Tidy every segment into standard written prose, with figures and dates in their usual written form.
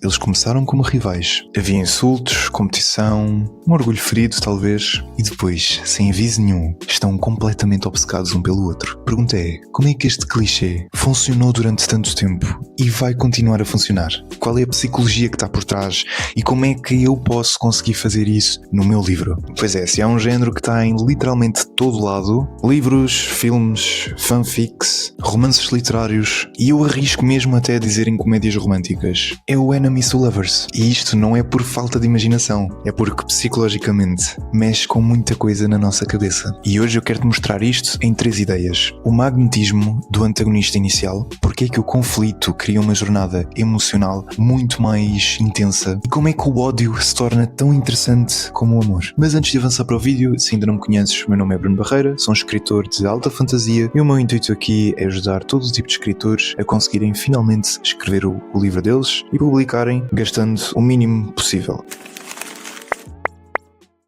Eles começaram como rivais. Havia insultos, competição, um orgulho ferido talvez, e depois, sem aviso nenhum, estão completamente obcecados um pelo outro. A pergunta é, como é que este clichê funcionou durante tanto tempo e vai continuar a funcionar? Qual é a psicologia que está por trás e como é que eu posso conseguir fazer isso no meu livro? Pois é, se há um género que está em literalmente todo lado, livros, filmes, fanfics, romances literários e eu arrisco mesmo até a dizer em comédias românticas, é o Enemies to Lovers. E isto não é por falta de imaginação, é porque psicologicamente mexe com muita coisa na nossa cabeça. E hoje eu quero-te mostrar isto em 3 ideias. O magnetismo do antagonista inicial, porque é que o conflito cria uma jornada emocional muito mais intensa e como é que o ódio se torna tão interessante como o amor. Mas antes de avançar para o vídeo, se ainda não me conheces, o meu nome é Bruno Barreira, sou um escritor de alta fantasia e o meu intuito aqui é ajudar todo o tipo de escritores a conseguirem finalmente escrever o livro deles e publicarem gastando o mínimo possível.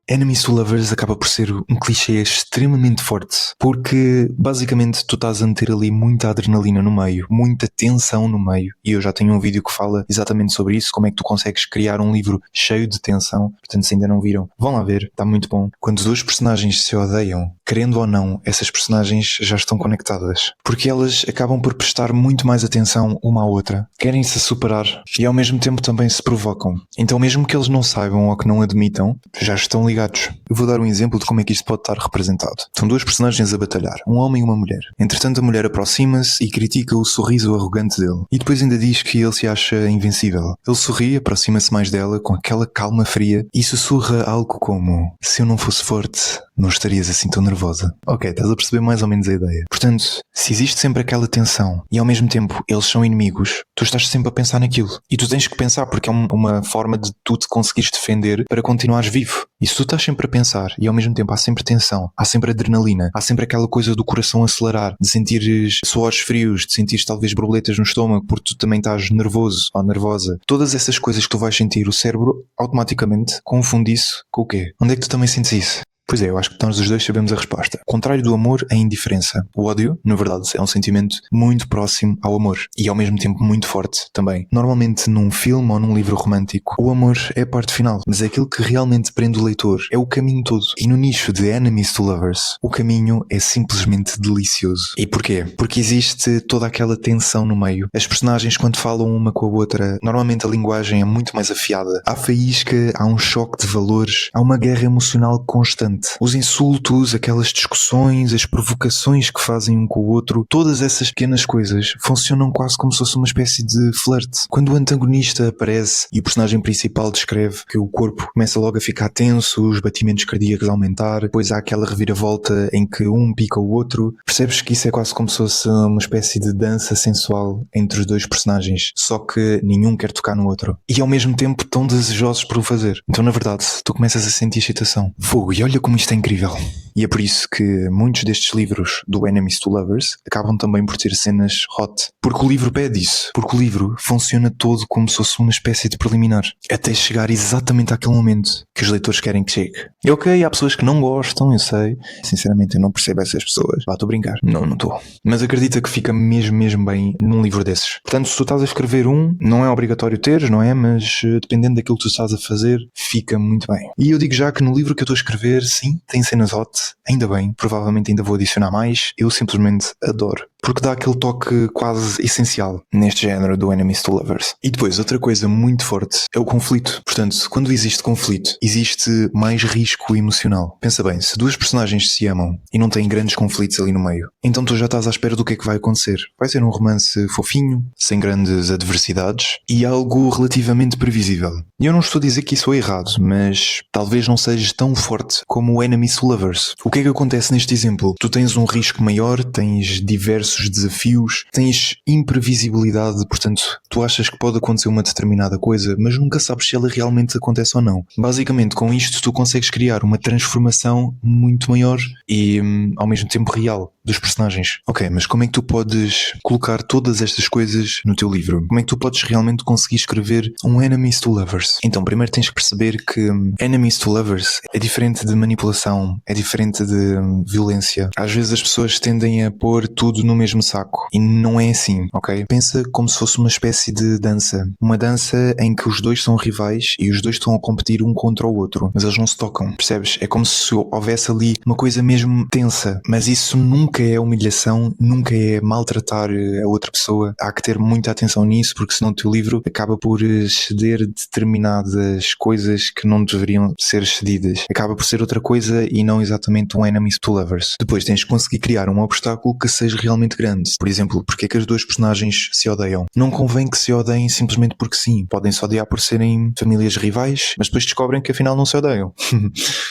Enemies to Lovers acaba por ser um clichê extremamente forte, porque basicamente tu estás a meter ali muita adrenalina no meio, muita tensão no meio, e eu já tenho um vídeo que fala exatamente sobre isso, como é que tu consegues criar um livro cheio de tensão. Portanto, se ainda não viram, vão lá ver, está muito bom. Quando 2 personagens se odeiam, querendo ou não, essas personagens já estão conectadas, porque elas acabam por prestar muito mais atenção uma à outra, querem se superar e ao mesmo tempo também se provocam. Então mesmo que eles não saibam ou que não admitam, já estão ligados. Eu vou dar um exemplo de como é que isto pode estar representado. São 2 personagens a batalhar, um homem e uma mulher. Entretanto a mulher aproxima-se e critica o sorriso arrogante dele. E depois ainda diz que ele se acha invencível. Ele sorri, aproxima-se mais dela com aquela calma fria e sussurra algo como: se eu não fosse forte, não estarias assim tão nervosa. Ok, estás a perceber mais ou menos a ideia. Portanto, se existe sempre aquela tensão e ao mesmo tempo eles são inimigos, tu estás sempre a pensar naquilo. E tu tens que pensar porque é uma forma de tu te conseguires defender para continuares vivo. E se tu estás sempre a pensar e ao mesmo tempo há sempre tensão, há sempre adrenalina, há sempre aquela coisa do coração acelerar, de sentires suores frios, de sentires talvez borboletas no estômago porque tu também estás nervoso ou nervosa. Todas essas coisas que tu vais sentir, o cérebro automaticamente confunde isso com o quê? Onde é que tu também sentes isso? Pois é, eu acho que nós os dois sabemos a resposta. O contrário do amor é a indiferença. O ódio, na verdade, é um sentimento muito próximo ao amor e ao mesmo tempo muito forte também. Normalmente num filme ou num livro romântico, o amor é a parte final, mas é aquilo que realmente prende o leitor, é o caminho todo. E no nicho de Enemies to Lovers, o caminho é simplesmente delicioso. E porquê? Porque existe toda aquela tensão no meio. As personagens quando falam uma com a outra, normalmente a linguagem é muito mais afiada. Há faísca, há um choque de valores, há uma guerra emocional constante. Os insultos, aquelas discussões, as provocações que fazem um com o outro, todas essas pequenas coisas funcionam quase como se fosse uma espécie de flerte. Quando o antagonista aparece e o personagem principal descreve que o corpo começa logo a ficar tenso, os batimentos cardíacos a aumentar, depois há aquela reviravolta em que um pica o outro, percebes que isso é quase como se fosse uma espécie de dança sensual entre os 2 personagens, só que nenhum quer tocar no outro. E ao mesmo tempo tão desejosos por o fazer. Então na verdade, tu começas a sentir excitação. Fogo, e olha como isto é incrível. E é por isso que muitos destes livros do Enemies to Lovers acabam também por ter cenas hot. Porque o livro pede isso. Porque o livro funciona todo como se fosse uma espécie de preliminar. Até chegar exatamente àquele momento que os leitores querem que chegue. E ok, há pessoas que não gostam, eu sei. Sinceramente eu não percebo essas pessoas. Estou a brincar. Não estou. Mas acredita que fica mesmo bem num livro desses. Portanto, se tu estás a escrever não é obrigatório teres, não é? Mas dependendo daquilo que tu estás a fazer, fica muito bem. E eu digo já que no livro que eu estou a escrever, sim, tem cenas hot, ainda bem, provavelmente ainda vou adicionar mais, eu simplesmente adoro. Porque dá aquele toque quase essencial neste género do Enemies to Lovers. E depois, outra coisa muito forte é o conflito. Portanto, quando existe conflito, existe mais risco emocional. Pensa bem, se 2 personagens se amam e não têm grandes conflitos ali no meio, então tu já estás à espera do que é que vai acontecer. Vai ser um romance fofinho, sem grandes adversidades e algo relativamente previsível. E eu não estou a dizer que isso é errado, mas talvez não seja tão forte como o Enemies to Lovers. O que é que acontece neste exemplo? Tu tens um risco maior, tens diversos desafios, tens imprevisibilidade, portanto, tu achas que pode acontecer uma determinada coisa, mas nunca sabes se ela realmente acontece ou não. Basicamente, com isto, tu consegues criar uma transformação muito maior e, ao mesmo tempo, real dos personagens. Ok, mas como é que tu podes colocar todas estas coisas no teu livro? Como é que tu podes realmente conseguir escrever um Enemies to Lovers? Então, primeiro tens que perceber que Enemies to Lovers é diferente de manipulação, é diferente de violência. Às vezes as pessoas tendem a pôr tudo no mesmo saco. E não é assim, ok? Pensa como se fosse uma espécie de dança. Uma dança em que os dois são rivais e os dois estão a competir um contra o outro, mas eles não se tocam, percebes? É como se houvesse ali uma coisa mesmo tensa, mas isso nunca é humilhação, nunca é maltratar a outra pessoa. Há que ter muita atenção nisso, porque senão o teu livro acaba por ceder determinadas coisas que não deveriam ser cedidas. Acaba por ser outra coisa e não exatamente um enemies to lovers. Depois tens de conseguir criar um obstáculo que seja realmente grande. Por exemplo, porque é que as duas personagens se odeiam? Não convém que se odeiem simplesmente porque sim. Podem se odiar por serem famílias rivais, mas depois descobrem que afinal não se odeiam.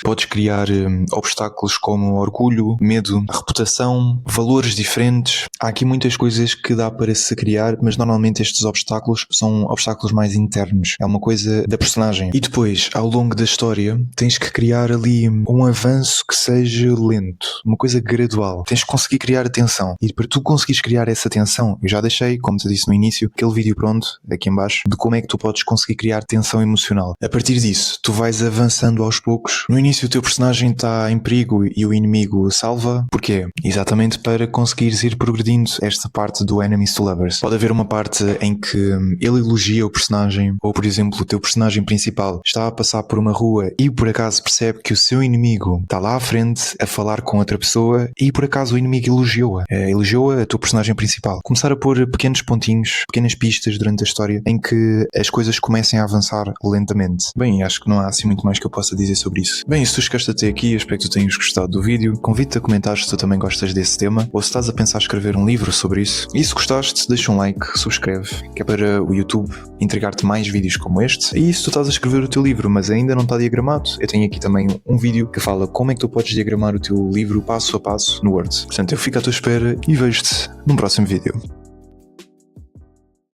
Podes criar obstáculos como orgulho, medo, reputação, valores diferentes. Há aqui muitas coisas que dá para se criar, mas normalmente estes obstáculos são obstáculos mais internos. É uma coisa da personagem. E depois, ao longo da história, tens que criar ali um avanço que seja lento, uma coisa gradual. Tens que conseguir criar atenção. E para tu conseguires criar essa atenção, eu já deixei, como te disse no início, aquele vídeo pronto, aqui em baixo, de como é que tu podes conseguir criar tensão emocional. A partir disso, tu vais avançando aos poucos. No início o teu personagem está em perigo e o inimigo salva. Porquê? Exatamente para conseguires ir progredindo esta parte do enemies to lovers. Pode haver uma parte em que ele elogia o personagem, ou por exemplo, o teu personagem principal está a passar por uma rua e por acaso percebe que o seu inimigo está lá à frente a falar com outra pessoa e por acaso o inimigo elogiou-a. Elogiou-a, a tua personagem principal. Começar a pôr pequenos pontinhos, pequenas pistas durante a história em que as coisas comecem a avançar lentamente. Bem, acho que não há assim muito mais que eu possa dizer sobre isso. Bem, se tu chegaste até aqui, eu espero que tu tenhas gostado do vídeo. Convido-te a comentar se tu também gostas desse tema ou se estás a pensar escrever um livro sobre isso. E se gostaste, deixa um like, subscreve, que é para o YouTube entregar-te mais vídeos como este. E se tu estás a escrever o teu livro, mas ainda não está diagramado, eu tenho aqui também um vídeo que fala como é que tu podes diagramar o teu livro passo a passo no Word. Portanto, eu fico à tua espera e vejo-te num próximo vídeo.